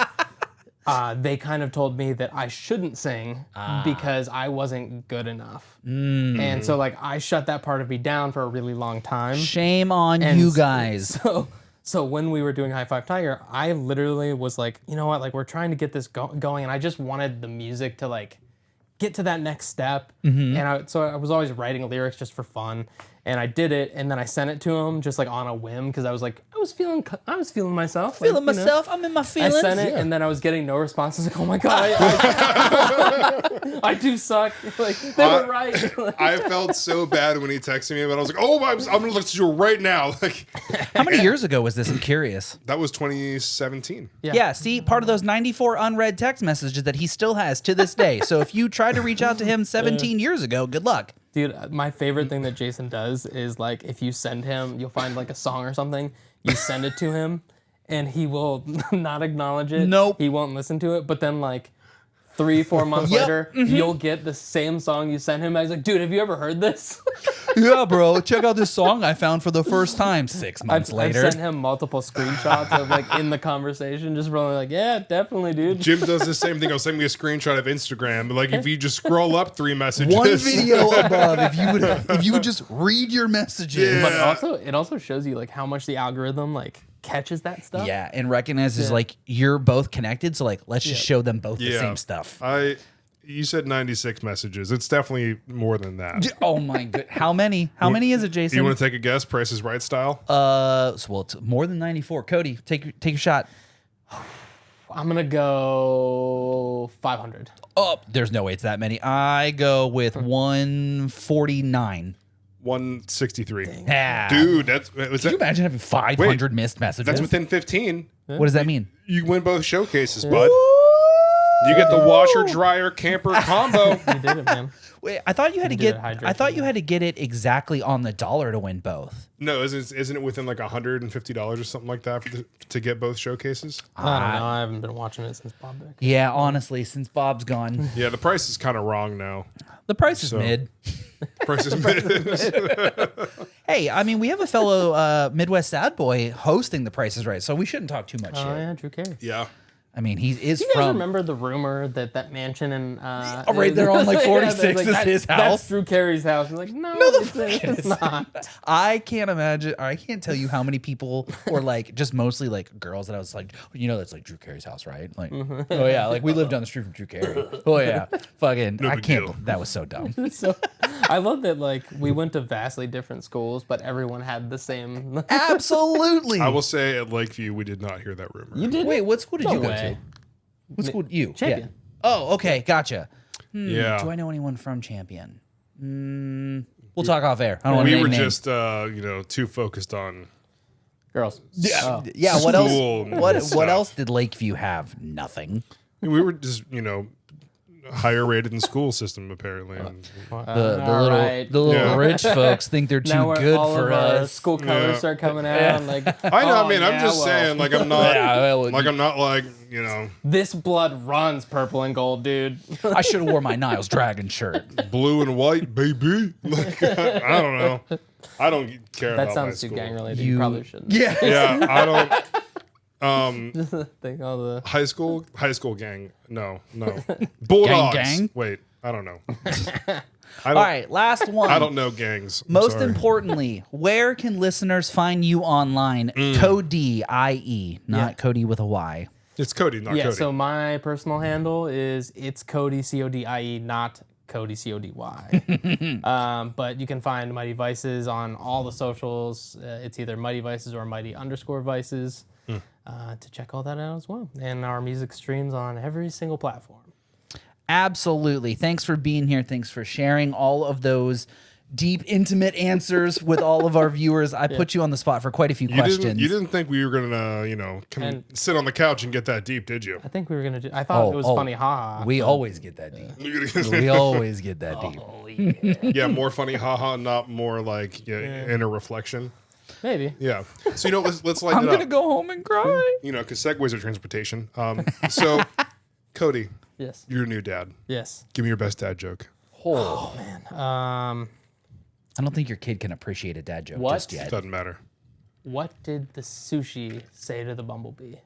they kind of told me that I shouldn't sing because I wasn't good enough. And so like I shut that part of me down for a really long time. Shame on And you guys. So when we were doing High Five Tiger, I literally was like, you know what, like we're trying to get this going, and I just wanted the music to like get to that next step. And so I was always writing lyrics just for fun, and I did it, and then I sent it to him just like on a whim because I was like, I was feeling myself. Feeling like, you know. myself. I'm in my I feelings. sent it, and then I was getting no responses. Like, oh my god, I do suck. Like they were right. I felt so bad when he texted me, but I was like, "Oh, I'm gonna listen to you right now." Like, How many years ago was this? I'm curious. that was 2017. Yeah, see, part of those 94 unread text messages that he still has to this day. So if you tried to reach out to him 17 years ago, good luck. Dude, my favorite thing that Jason does is like if you send him, you'll find like a song or something, you send it to him, and he will not acknowledge it. Nope. He won't listen to it, but then like 3-4 months later, you'll get the same song you sent him. I was like, dude, have you ever heard this? Yeah, bro, check out this song I found for the first time 6 months I've later. sent him multiple screenshots of like in the conversation, just really like, yeah, definitely, dude. Jim does the same thing. He'll send me a screenshot of Instagram. But like if you just scroll up 3 messages, One video above, if you would just read your messages. Yeah. But it also shows you like how much the algorithm like catches that stuff. Yeah, and recognizes like you're both connected, so like let's just show them both the Yeah. same stuff. You said 96 messages. It's definitely more than that. Oh my god, how many? How many is it, Jason? You want to take a guess? Price is Right style. Well, it's more than 94. Cody, take your shot. I'm gonna go 500. Oh, there's no way it's that many. I go with 149. 163. Ah. Dude, was Can you that, imagine having 500 missed messages? that's within 15. What does that mean? You win both showcases, bud. You get the washer dryer camper combo. You did it, man. Wait, I thought you had to did get. it hydration. I thought you had to get it exactly on the dollar to win both. No, isn't it within like $150 or something like that to get both showcases? I don't know. I haven't been watching it since Bob Beck. Yeah, honestly, since Bob's gone, Yeah, the price is kind of wrong now. the price is mid. Price is Hey, I mean, we have a fellow Midwest sad boy hosting The Price is Right, so we shouldn't talk too much Oh shit. yeah, Drew Carey. Yeah. I mean, he is Do you guys from. remember the rumor that mansion and right there on, like, 46 is that- his house? That's Drew Carey's house. I'm like, no, it's not. I can't imagine, or I can't tell you how many people, or like just mostly like girls that I was like, you know, that's like Drew Carey's house, right? Like, oh yeah, like we live down the street from Drew Carey. Oh yeah, fucking, I big can't. deal. That was so dumb. So I love that like we went to vastly different schools, but everyone had the same. Absolutely. I will say at Lakeview, we did not hear that rumor. You did? Wait, what school did No you go way. to? What school? You? Champion. Yeah. Oh, okay, gotcha. Yeah. Do I know anyone from Champion? We'll talk off air. I don't want to We name were names. just, too focused on. Girls. Yeah, Oh. yeah. What else? School What stuff. else did Lakeview have? Nothing. We were just, higher rated in school system apparently. And The All little right. Yeah. rich folks think they're too Now good all for of our us. school colors Yeah. start coming out. Like I know. oh, I mean, I'm yeah, just well, saying, like, I'm not, Yeah, well, like, I'm not like, This blood runs purple and gold, dude. I should have wore my Niles Dragon shirt. blue and white, baby. Like, I don't know. I don't care That about sounds my too school. gang related. You probably shouldn't. Yeah. Yeah, I don't. Think all the High school gang. No. Bulldogs. gang? Wait, I don't know. All right, last one. I don't know gangs. I'm Most sorry. importantly, where can listeners find you online? Codie, I-E, not Cody with a Y. It's Cody, not yeah. Cody. So my personal handle is it's Codie Codie, not Cody Cody. But you can find Mighty Vices on all the socials. It's either Mighty Vices or Mighty_Vices. To check all that out as well, and our music streams on every single platform. Absolutely. Thanks for being here. Thanks for sharing all of those deep, intimate answers with all of our viewers. I put you on the spot for quite a few questions. You didn't think we were gonna, come sit on the couch and get that deep, did you? I think we were gonna do. I thought it was funny, haha. We always get that deep. We always get that deep. Yeah, more funny, haha, not more like inner reflection. Maybe. Yeah. So let's lighten I'm it going to up. go home and cry. Because segues are transportation. So, Cody, Yes. you're a new dad. Yes. Give me your best dad joke. Oh, Um, I don't think your kid can appreciate a dad joke What? just yet. Doesn't matter. what did the sushi say to the bumblebee?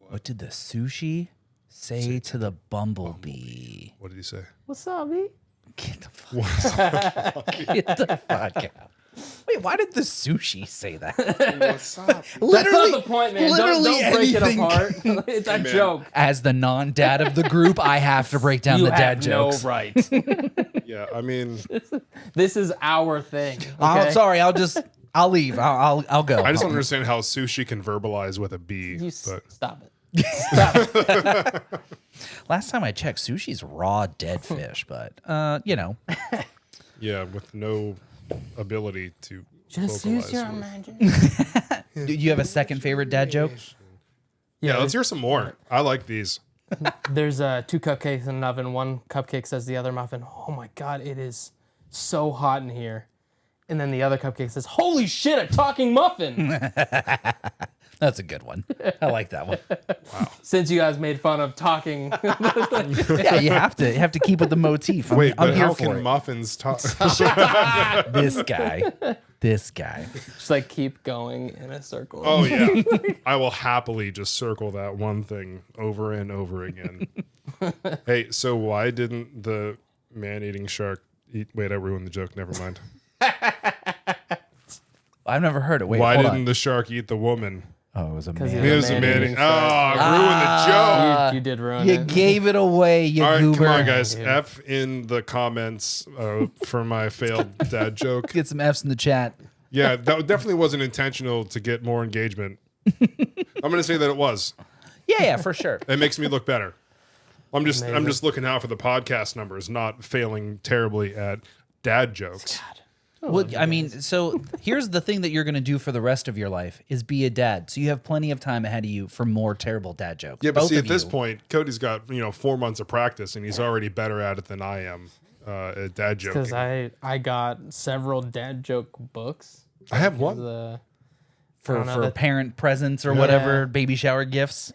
What did the sushi say to the bumblebee? What did he say? Wasabi. Get the fuck out. Get the fuck out. Wait, why did the sushi say that? What's up? That's not the point, man. Don't break it anything. apart. It's a joke. As the non-dad of the group, I have to break down You the dad have jokes. no right. Yeah, I mean, This is our thing. I'm okay? sorry. I'll leave. I'll go. I just don't understand how sushi can verbalize with a B. But Stop it. Stop it. Last time I checked, sushi's raw dead fish, but yeah, with no ability to Just vocalize. use your imagination. Do you have a second favorite dad joke? Yeah, let's hear some more. I like these. There's 2 cupcakes in an oven. One cupcake says to the other muffin, "Oh my God, it is so hot in here." And then the other cupcake says, "Holy shit, a talking muffin." That's a good one. I like that one. Since you guys made fun of talking, Yeah, you have to keep with the motif. I'm Wait, I'm but here how for can it. muffins talk? This guy. just like keep going in a circle. Oh yeah, I will happily just circle that one thing over and over again. Hey, so why didn't the man-eating shark eat? Wait, I ruined the joke. Never mind. I've never heard it. Wait, Why hold didn't on. the shark eat the woman? Oh, it was a he man. It was a man-eating man. Oh, I ruined the joke. You did ruin You it. gave it away, you All right, goober. come on, guys. Dude. F in the comments for my failed dad joke. Get some F's in the chat. Yeah, that definitely wasn't intentional to get more engagement. I'm going to say that it was. Yeah, for sure. It makes me look better. I'm just looking out for the podcast numbers, not failing terribly at dad jokes. Well, I mean, so here's the thing that you're going to do for the rest of your life is be a dad. So you have plenty of time ahead of you for more terrible dad jokes. Yeah, but Both see, of at this you. point, Cody's got 4 months of practice, and he's already better at it than I am at dad joking. Because I got several dad joke books. I have one. I for don't know, that- parent presents or whatever, baby shower gifts.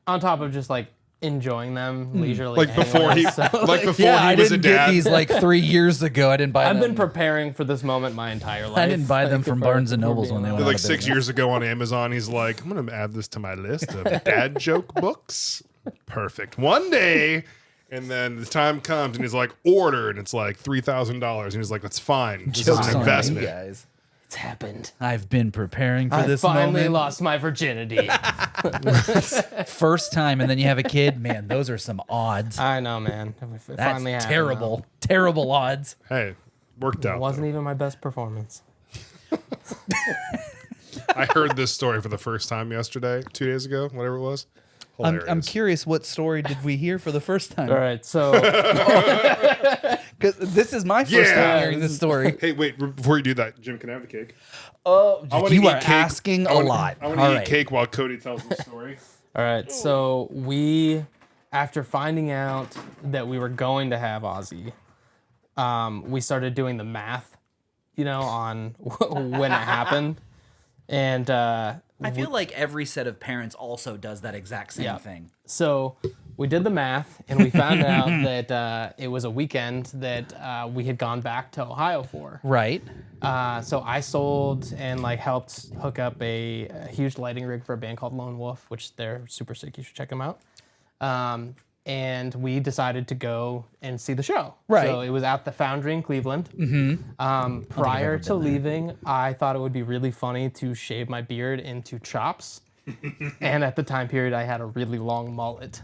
On top of just like enjoying them leisurely. Like before he, anyway, so, like before Yeah, he I was didn't a get dad. these like 3 years ago. I didn't buy them. I've been preparing for this moment my entire life. I didn't buy them from if I- Barnes and if we're Nobles being when they honest. went Like 6 years ago on Amazon, he's like, I'm gonna add this to my list of dad joke books. Perfect. One day, and then the time comes, and he's like, order, and it's like $3,000, and he's like, that's fine. This Jokes is an on you investment. guys. It's happened. I've been preparing for I this finally moment. lost my virginity. First time, and then you have a kid. Man, those are some odds. I know, man. It That's finally happened, terrible. Terrible odds. Hey, worked though. out. It wasn't though. even my best performance. I heard this story for the first time yesterday, 2 days ago, whatever it was. I'm Hilarious. curious, what story did we hear for the first time? All right, so Because this is my first Yeah. time hearing this story. Hey, wait, before you do that, Jim, can I have a cake? Oh, I wanna you eat are cake. asking I a wanna- lot. I want All to eat right. cake while Cody tells the story. all right, so we, after finding out that we were going to have Ozzy, we started doing the math, on when it happened, and I feel like every set of parents also does that exact same Yeah. thing. so we did the math, and we found out that it was a weekend that we had gone back to Ohio for. Right. So I sold and helped hook up a huge lighting rig for a band called Lone Wolf, which they're super sick. You should check them out. And we decided to go and see the show. Right. So it was at the Foundry in Cleveland. Mm-hmm. Prior to leaving, I thought it would be really funny to shave my beard into chops. And at the time period, I had a really long mullet.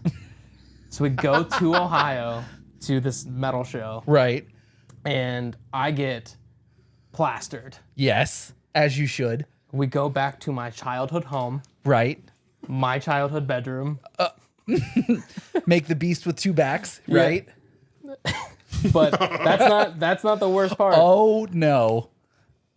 So we go to Ohio to this metal show, Right. and I get plastered. Yes, as you should. We go back to my childhood home, Right. my childhood bedroom, Make the beast with two backs. Yeah. Right. but that's not the worst part, Oh no.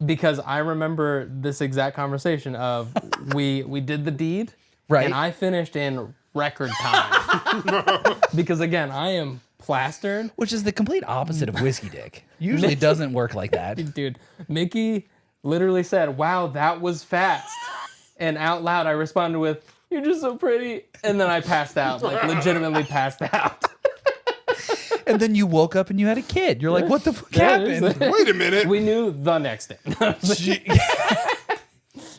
because I remember this exact conversation of we did the deed, Right. and I finished in record time because again I am plastered. Which is the complete opposite of whiskey dick. Usually it doesn't work like that. Dude, Mickey literally said, "Wow, that was fast," and out loud I responded with, "You're just so pretty," and then I passed out, legitimately passed out. And then you woke up and you had a kid. You're like, what the fuck happened? Wait a minute. We knew the next day.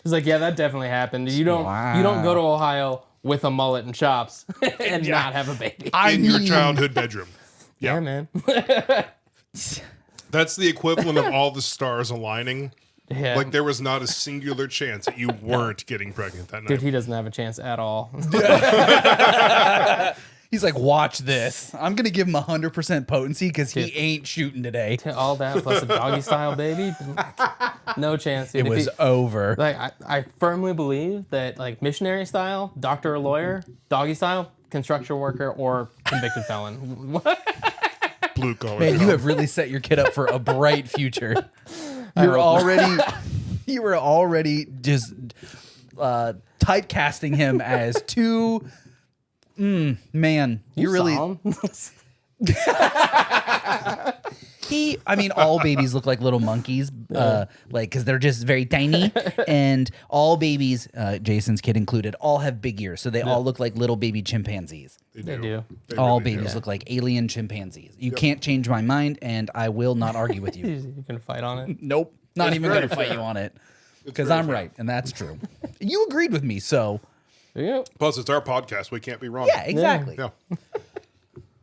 He's like, "Yeah, that definitely happened. You don't go to Ohio with a mullet and chops and not have a baby." In your childhood bedroom. Yeah, man. That's the equivalent of all the stars aligning Yeah. Like there was not a singular chance that you weren't getting pregnant that night. Dude, he doesn't have a chance at all. He's like, watch this. I'm gonna give him 100% potency because he ain't shooting today. All that plus a doggy style baby. No chance, dude. It was over. Like I firmly believe that like missionary style, doctor or lawyer, doggy style, construction worker or convicted felon. Blue collar. Man, you have really set your kid up for a bright future. You were already just typecasting him as too. Man, you really. I mean, all babies look like little monkeys, like because they're just very tiny, and all babies, Jason's kid included, all have big ears, so they all look like little baby chimpanzees. They do. All babies look like alien chimpanzees. You can't change my mind, and I will not argue with you. You can fight on it. Nope, not even very going to fight fair. you on it because very I'm fair. right, and that's true. You agreed with me, so Yeah. Plus, it's our podcast. We can't be wrong. yeah, exactly. Yeah.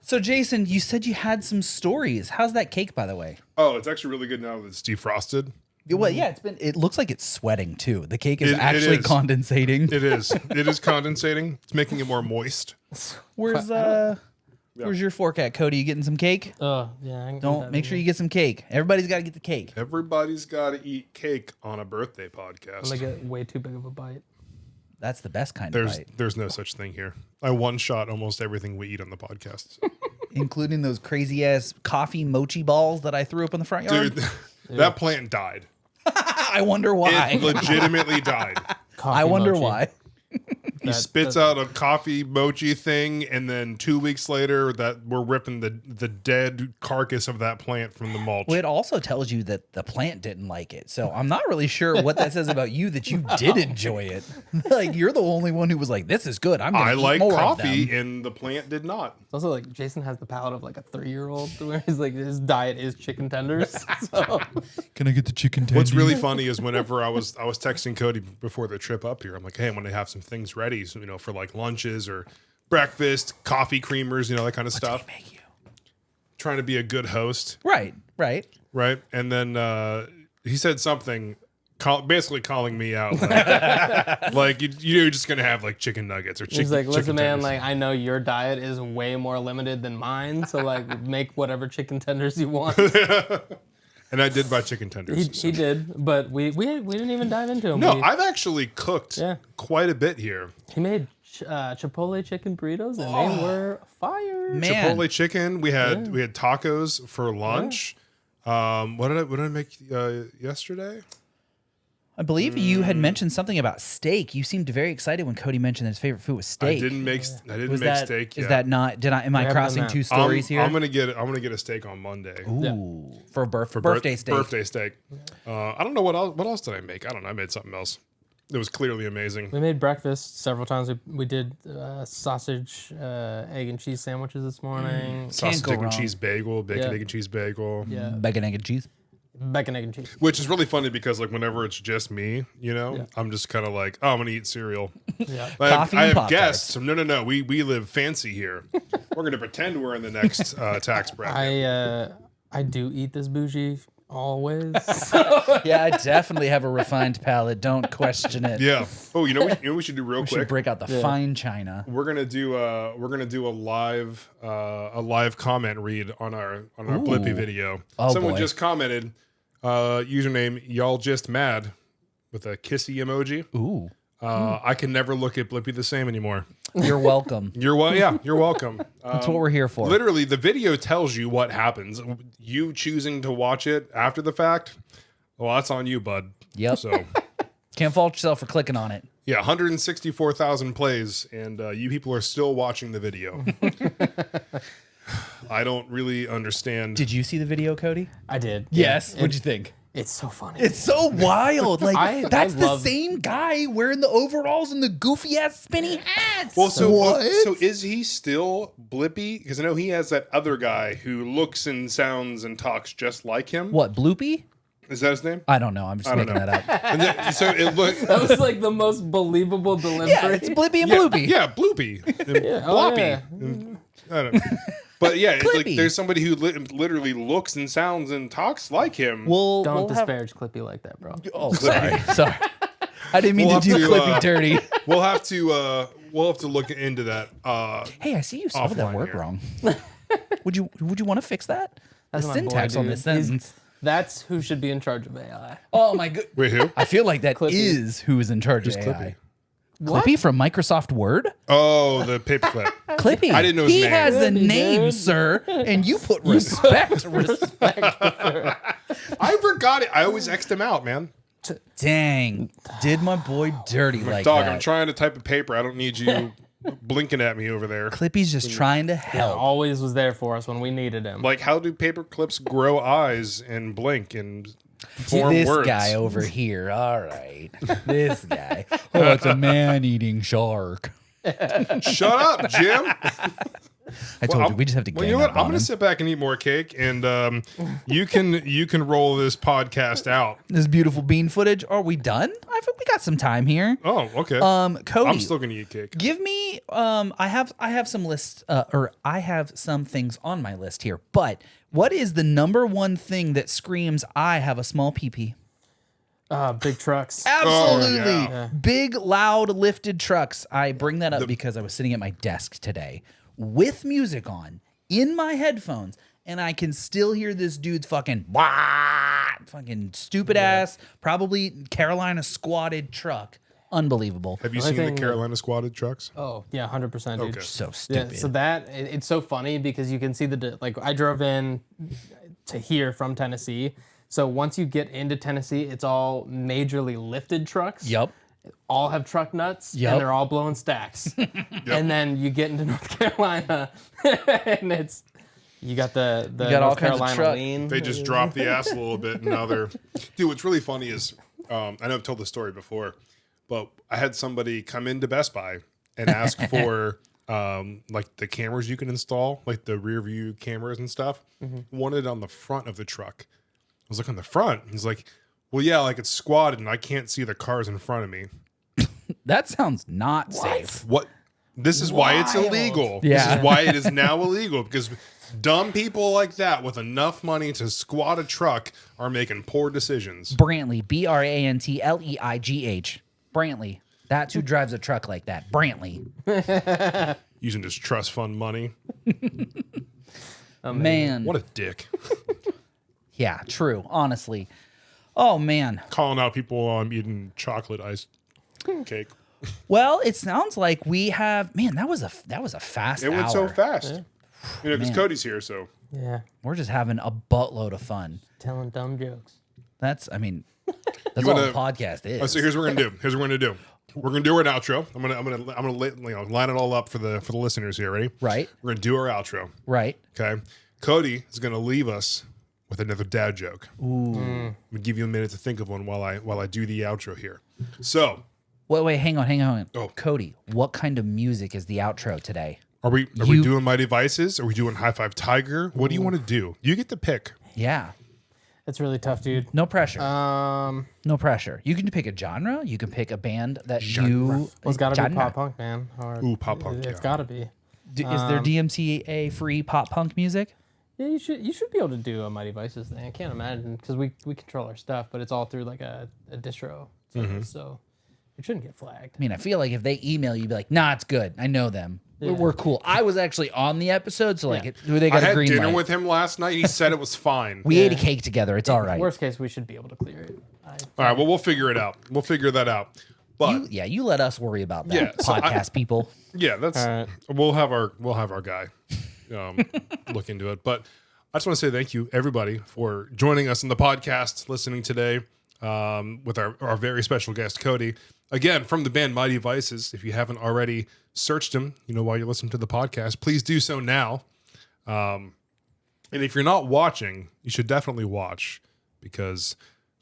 So, Jason, you said you had some stories. How's that cake, by the way? Oh, it's actually really good now that it's defrosted. Well, yeah, it looks like it's sweating too. The cake is It actually is. condensating. It is. It is condensating. It's making it more moist. Where's your fork at, Cody? You getting some cake? Oh, yeah. I can Don't make sure you get some cake. Everybody's got to get the cake. Everybody's got to eat cake on a birthday podcast. I'm gonna get way too big of a bite. That's the best kind of bite, There's no such thing here. I one shot almost everything we eat on the podcast. including those crazy ass coffee mochi balls that I threw up in the front yard. Dude, that plant died. I wonder why. It legitimately died. Coffee I wonder mochi. why. He spits out a coffee mochi thing, and then 2 weeks later, that we're ripping the dead carcass of that plant from the mulch. Well, it also tells you that the plant didn't like it. So I'm not really sure what that says about you that you did enjoy it. Like you're the only one who was like, "This is good. I'm gonna I eat like more coffee, of them." and the plant did not. It's also like Jason has the palate of like a 3-year-old where he's like his diet is chicken tenders. So Can I get the chicken tenders? What's really funny is whenever I was texting Cody before the trip up here, I'm like, hey, I'm going to have some things ready, so, for like lunches or breakfast, coffee creamers, that kind of stuff. Make you? Trying to be a good host, Right. right? And then he said something, basically calling me out, like you're just going to have like chicken nuggets or chicken. he's like, listen, chicken man, tenders." like I know your diet is way more limited than mine, so like make whatever chicken tenders you want. And I did buy chicken tenders. He did, but we didn't even dive into him. No, I've actually cooked Yeah. quite a bit here. He made Chipotle chicken burritos, and they were fire. Man. Chipotle chicken. We had tacos for lunch. What did I make yesterday? I believe you had mentioned something about steak. You seemed very excited when Cody mentioned that his favorite food was steak. I didn't make Was that, steak yet. Is that not? Am I haven't crossing done that. two stories here? I'm gonna get a steak on Monday. Ooh, for birthday steak. Birthday steak. I don't know what else did I make. I don't know. I made something else. It was clearly amazing. We made breakfast several times. We did sausage, egg and cheese sandwiches this morning. Sausage, go egg, and wrong. cheese bagel, bacon, Yeah. egg, and cheese bagel. Yeah, Bacon, egg, and cheese. bacon, egg and cheese. Which is really funny because like whenever it's just me, I'm just kind of like, oh, I'm gonna eat cereal. Yeah, Coffee I and have Pop-Tarts. guests. No. We live fancy here. We're gonna pretend we're in the next tax bracket. I do eat this bougie always. Yeah, I definitely have a refined palate. Don't question it. Yeah. Oh, you know what we should do real We quick? should break out the fine china. We're gonna do a live comment read on our Blippi video. Oh, Someone boy. just commented, username y'all just mad with a kissy emoji. Ooh, I can never look at Blippi the same anymore. you're welcome. You're welcome. That's what we're here for. Literally, the video tells you what happens. You choosing to watch it after the fact, well, that's on you, bud. Yep. So. Can't fault yourself for clicking on it. Yeah, 164,000 plays, and you people are still watching the video. I don't really understand. Did you see the video, Cody? I did. Yes. Yeah. What'd you think? It's so funny. It's so wild. Like that's the love- same guy wearing the overalls and the goofy ass spinny hats. Well, so what? so is he still Blippi? Because I know he has that other guy who looks and sounds and talks just like him. What, Bloopy? Is that his name? I don't know. I'm just making that up. And then, so it look. that was like the most believable delivery. Yeah, it's Blippy and Bloopy. Yeah, Bloopy. And Oh, Bloppy. yeah. And, I don't know. But yeah, it's like Clippy. there's somebody who literally looks and sounds and talks like him. We'll Don't have- disparage Clippy like that, bro. Oh, sorry. Sorry. I didn't mean We'll to do have to, Clippy dirty. We'll have to look into that. Hey, I see you spelled that offline word here. wrong. Would you want to fix that? That's the my boy, syntax on dude. this He's- sentence. That's who should be in charge of AI. Oh my god. Wait, who? I feel like that is Clippy. who is in charge of AI. Clippy from Microsoft Word? Oh, the paperclip. Clippy. I didn't know his he name. has a Clippy, name, dude. sir, and you put respect. I forgot it. I always X'd him out, man. Dang. Did my boy dirty like Dog, that. I'm trying to type a paper. I don't need you blinking at me over there. Clippy's just trying to help. Always was there for us when we needed him. Like, how do paper clips grow eyes and blink and form This words? guy over here. All right. This guy. Oh, it's a man-eating shark. Shut up, Jim. I told you, we just have to Well, gang you know what? up I'm on going him. to sit back and eat more cake, and you can roll this podcast out. This beautiful bean footage. Are we done? I think we got some time here. Oh, okay. Cody, I'm still going to eat cake. give me. I have some lists, or I have some things on my list here. But what is the number one thing that screams I have a small pee-pee? Big trucks. Absolutely. yeah. Big, loud, lifted trucks. I bring that up because I was sitting at my desk today with music on in my headphones, and I can still hear this dude's fucking stupid ass, probably Carolina squatted truck. Unbelievable. Have you Only seen the thing- Carolina squatted trucks? Oh yeah, 100%, dude. Okay. So Yeah, stupid. so it's so funny because you can see like I drove in to here from Tennessee. So once you get into Tennessee, it's all majorly lifted trucks. Yep. All have truck nuts Yep. and they're all blowing stacks. And then you get into North Carolina and you got the got all North kinds of Carolina truck. lean. They just dropped the ass a little bit, and now they're... Dude, what's really funny is, I know I've told this story before, but I had somebody come into Best Buy and ask for like the cameras you can install, like the rear view cameras and stuff. Wanted it on the front of the truck. I was like, on the front? He's like, well, yeah, like it's squatted and I can't see the cars in front of me. That sounds not safe. What? This is why it's Wild. illegal. Yeah. This is why it is now illegal, because dumb people like that with enough money to squat a truck are making poor decisions. Brantley, Brantleigh. Brantley. That's who drives a truck like that. Brantley. Using his trust fund money. Man. What a dick. Yeah, true. Honestly. Oh, man. Calling out people eating chocolate ice cake. Well, it sounds like we have. Man, that was a fast It hour. went so fast. You know, because Man. Cody's here, so. Yeah, We're just having a buttload of fun. telling dumb jokes. That's all You the wanna- podcast is. So here's what we're gonna do. Here's what we're gonna do. We're gonna do an outro. I'm gonna line it all up for the listeners here. Ready? Right. We're gonna do our outro. Right. Okay. Cody is gonna leave us with another dad joke. Ooh. I'm gonna give you a minute to think of one while I do the outro here. So, Wait, hang on. Oh. Cody, what kind of music is the outro today? are we doing Mighty Vices? Are we doing High Five Tiger? What do you want to do? You get to pick. Yeah. It's really tough, dude. No pressure. No pressure. You can pick a genre. You can pick a band that you. Well, it's got to be genre. pop punk, man. Or Ooh, pop punk, It's yeah. got to be. Is there DMCA free pop punk music? Yeah, you should be able to do a Mighty Vices thing. I can't imagine because we control our stuff, but it's all through like a distro, so it shouldn't get flagged. I mean, I feel like if they email you, be like, "Nah, it's good. I know them. We're cool." I was actually on the episode, so like, they I got a had green dinner light. with him last night. He said it was fine. We ate a cake together. It's all right. Worst case, we should be able to clear it. All right. Well, we'll figure it out. We'll figure that out. But You let us worry about that, Yeah, so podcast people. yeah, that's All right. we'll have our guy look into it. But I just want to say thank you everybody for joining us in the podcast, listening today with our very special guest Cody. Again, from the band Mighty Vices. If you haven't already searched him, while you're listening to the podcast, please do so now. And if you're not watching, you should definitely watch because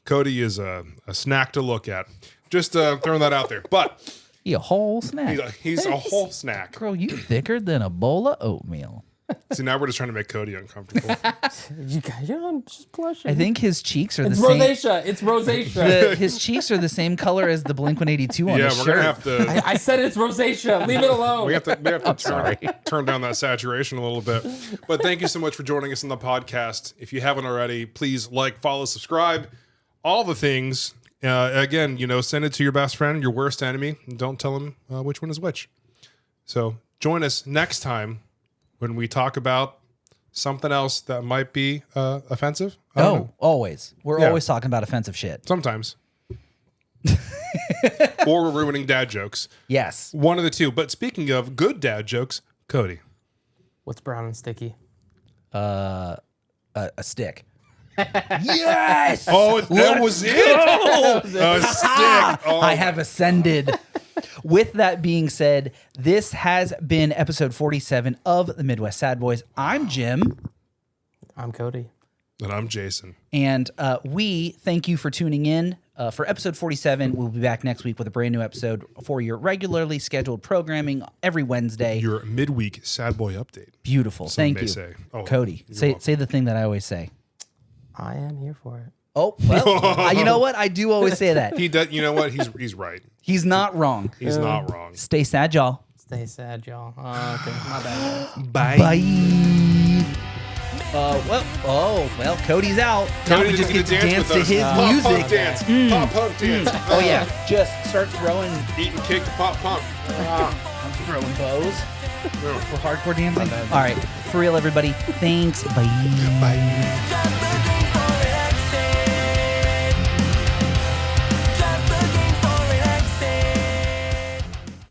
Cody is a snack to look at. Just throwing that out there. But You a whole snack. he's a whole snack. Girl, you thicker than a bowl of oatmeal. See, now we're just trying to make Cody uncomfortable. I'm just blushing. I think his cheeks are it's the same. rosacea. It's rosacea. His cheeks are the same color as the Blink-182 on Yeah, his we're shirt. gonna have to. I said it's rosacea. Leave it alone. We have to turn down that saturation a little bit. But thank you so much for joining us on the podcast. If you haven't already, please like, follow, subscribe, all the things. Again, send it to your best friend, your worst enemy, and don't tell him which one is which. So join us next time when we talk about something else that might be offensive. I don't know. Always. We're Yeah. always talking about offensive shit. Sometimes. Or we're ruining dad jokes. Yes. One of the two. But speaking of good dad jokes, Cody. What's brown and sticky? A stick. Yes. Oh, that was it. A stick. Oh, I have ascended. With that being said, this has been episode 47 of the Midwest Sadbois. I'm Jim. I'm Cody. And I'm Jason. And we thank you for tuning in. For episode 47, we'll be back next week with a brand new episode for your regularly scheduled programming every Wednesday. Your midweek sad boy update. Beautiful. Some Thank may you. say. Oh, Cody, you're say welcome. the thing that I always say. I am here for it. Oh, well, you know what? I do always say that. He does. You know what? He's right. He's not wrong. He's not wrong. Stay sad, y'all. Stay sad, y'all. Okay, my bad. Bye. Bye. Well, Cody's out. Now Cody we just doesn't get to dance with to us. his Pop music. punk dance. Pop punk dance. Oh yeah, just start throwing Eating cake to pop punk. throwing bows for hardcore dancing. All right, for real, everybody. Thanks. Bye. Bye.